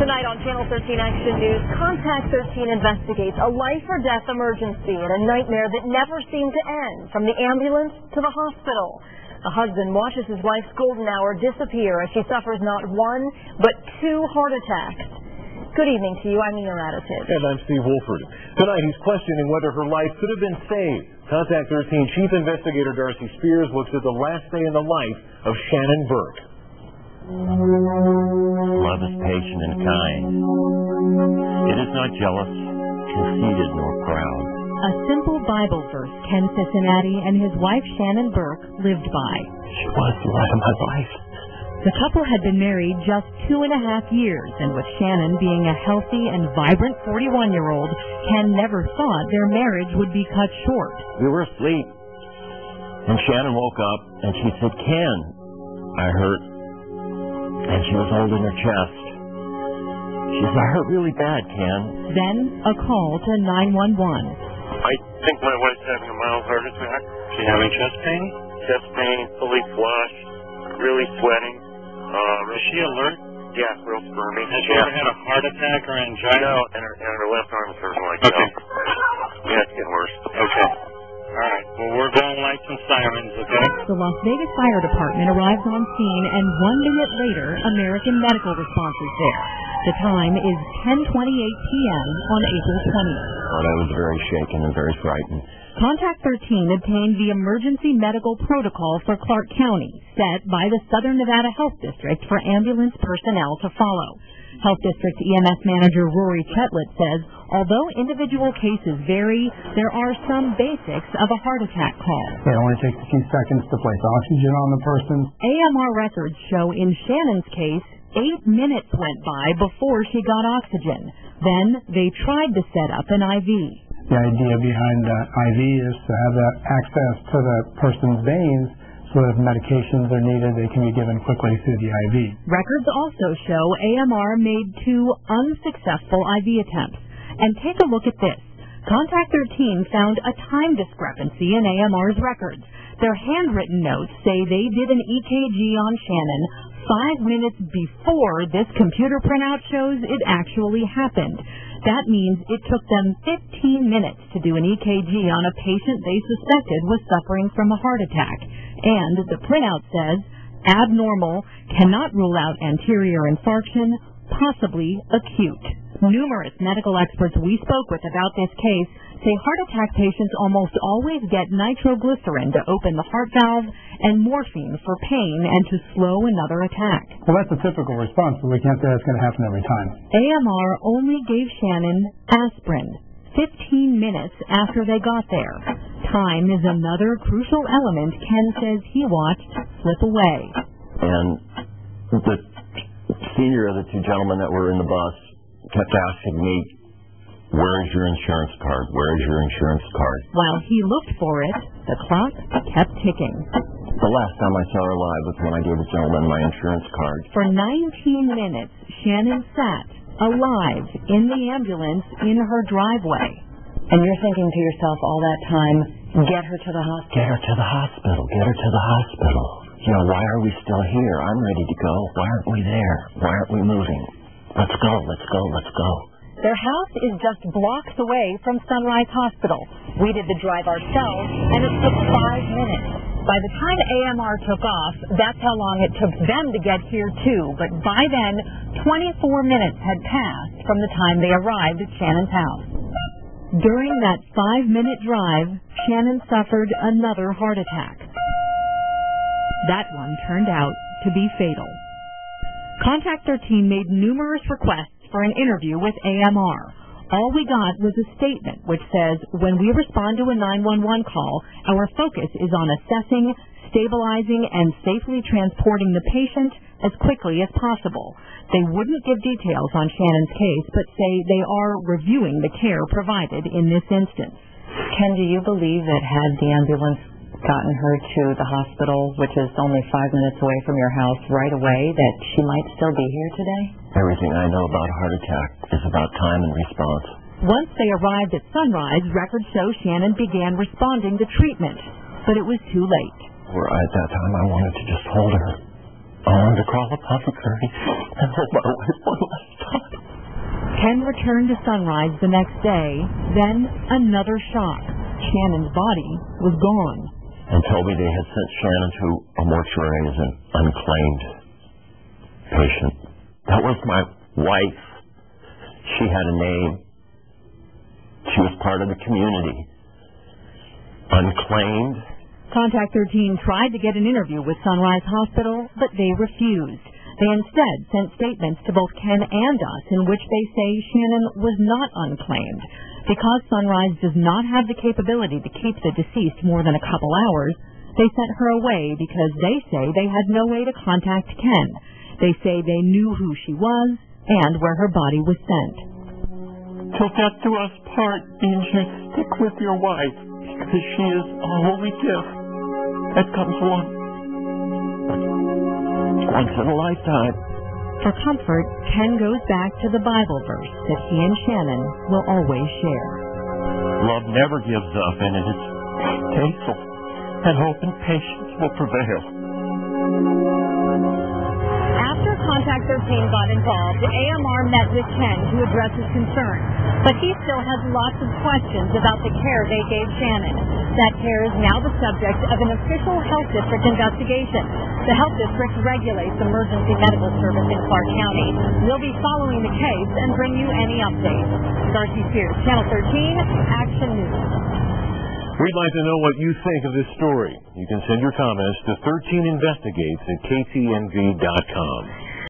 Tonight on Channel 13 Action News, Contact 13 investigates a life-or-death emergency and a nightmare that never seemed to end, from the ambulance to the hospital. A husband watches his wife's golden hour disappear as she suffers not one, but 2 heart attacks. Good evening to you. I'm Nina Radicic. And I'm Steve Wolford. Tonight he's questioning whether her life could have been saved. Contact 13 Chief Investigator Darcy Spears looks at the last day in the life of Shannon Burke. Love is patient and kind. It is not jealous, conceited, nor proud. A simple Bible verse Ken Cincinnati and his wife Shannon Burke lived by. She was the light of my life. The couple had been married just 2.5 years, and with Shannon being a healthy and vibrant 41-year-old, Ken never thought their marriage would be cut short. We were asleep, and Shannon woke up, and she said, "Ken, I hurt." And she was holding her chest. She said, "I hurt really bad, Ken." Then a call to 911. I think my wife's having a mild heart attack. She having chest pain? Chest pain, fully flushed, really sweating. Is she alert? Yeah, real squirmy. Has she ever had a heart attack or angina? No, and her left arm is hurting like that. Yeah, it's getting worse. Okay. All right. Well, we're going lights and sirens, okay? The Las Vegas Fire Department arrives on scene, and 1 minute later, American Medical Response is there. The time is 10:28 p.m. on April 20th. Well, I was very shaken and very frightened. Contact 13 obtained the emergency medical protocol for Clark County, set by the Southern Nevada Health District for ambulance personnel to follow. Health District EMS Manager Rory Chetlett says, although individual cases vary, there are some basics of a heart attack call. It only takes a few seconds to place oxygen on the person. AMR records show in Shannon's case, 8 minutes went by before she got oxygen. Then they tried to set up an IV. The idea behind the IV is to have that access to the person's veins, so if medications are needed, they can be given quickly through the IV. Records also show AMR made 2 unsuccessful IV attempts. And take a look at this. Contact 13 found a time discrepancy in AMR's records. Their handwritten notes say they did an EKG on Shannon 5 minutes before this computer printout shows it actually happened. That means it took them 15 minutes to do an EKG on a patient they suspected was suffering from a heart attack. And the printout says, abnormal, cannot rule out anterior infarction, possibly acute. Numerous medical experts we spoke with about this case say heart attack patients almost always get nitroglycerin to open the heart valve and morphine for pain and to slow another attack. Well, that's a typical response, but we can't say that's going to happen every time. AMR only gave Shannon aspirin 15 minutes after they got there. Time is another crucial element Ken says he watched slip away. And the senior of the 2 gentlemen that were in the bus kept asking me, "Where is your insurance card? Where is your insurance card?" While he looked for it, the clock kept ticking. The last time I saw her alive was when I gave the gentleman my insurance card. For 19 minutes, Shannon sat alive in the ambulance in her driveway. And you're thinking to yourself all that time, get her to the hospital. Get her to the hospital. Get her to the hospital. You know, why are we still here? I'm ready to go. Why aren't we there? Why aren't we moving? Let's go, let's go, let's go. Their house is just blocks away from Sunrise Hospital. We did the drive ourselves, and it took 5 minutes. By the time AMR took off, that's how long it took them to get here, too. But by then, 24 minutes had passed from the time they arrived at Shannon's house. During that 5-minute drive, Shannon suffered another heart attack. That one turned out to be fatal. Contact 13 made numerous requests for an interview with AMR. All we got was a statement which says, when we respond to a 911 call, our focus is on assessing, stabilizing, and safely transporting the patient as quickly as possible. They wouldn't give details on Shannon's case, but say they are reviewing the care provided in this instance. Ken, do you believe that had the ambulance gotten her to the hospital, which is only 5 minutes away from your house, right away, that she might still be here today? Everything I know about a heart attack is about time and response. Once they arrived at Sunrise, records show Shannon began responding to treatment, but it was too late. At that time, I wanted to just hold her. I wanted to crawl up off the curtain and hold my wife one last time. Ken returned to Sunrise the next day, then another shock. Shannon's body was gone. And told me they had sent Shannon to a mortuary as an unclaimed patient. That was my wife. She had a name. She was part of the community. Unclaimed. Contact 13 tried to get an interview with Sunrise Hospital, but they refused. They instead sent statements to both Ken and us in which they say Shannon was not unclaimed. Because Sunrise does not have the capability to keep the deceased more than a couple hours, they sent her away because they say they had no way to contact Ken. They say they knew who she was and where her body was sent. Till death do us part means you stick with your wife because she is a holy gift that comes once in a lifetime. For comfort, Ken goes back to the Bible verse that he and Shannon will always share. Love never gives up, and it is faithful, and hope and patience will prevail. After Contact 13 got involved, the AMR met with Ken to address his concerns, but he still has lots of questions about the care they gave Shannon. That care is now the subject of an official health district investigation. The health district regulates emergency medical service in Clark County. We'll be following the case and bring you any updates. Darcy Spears, Channel 13, Action News. We'd like to know what you think of this story. You can send your comments to 13investigates@kcnv.com.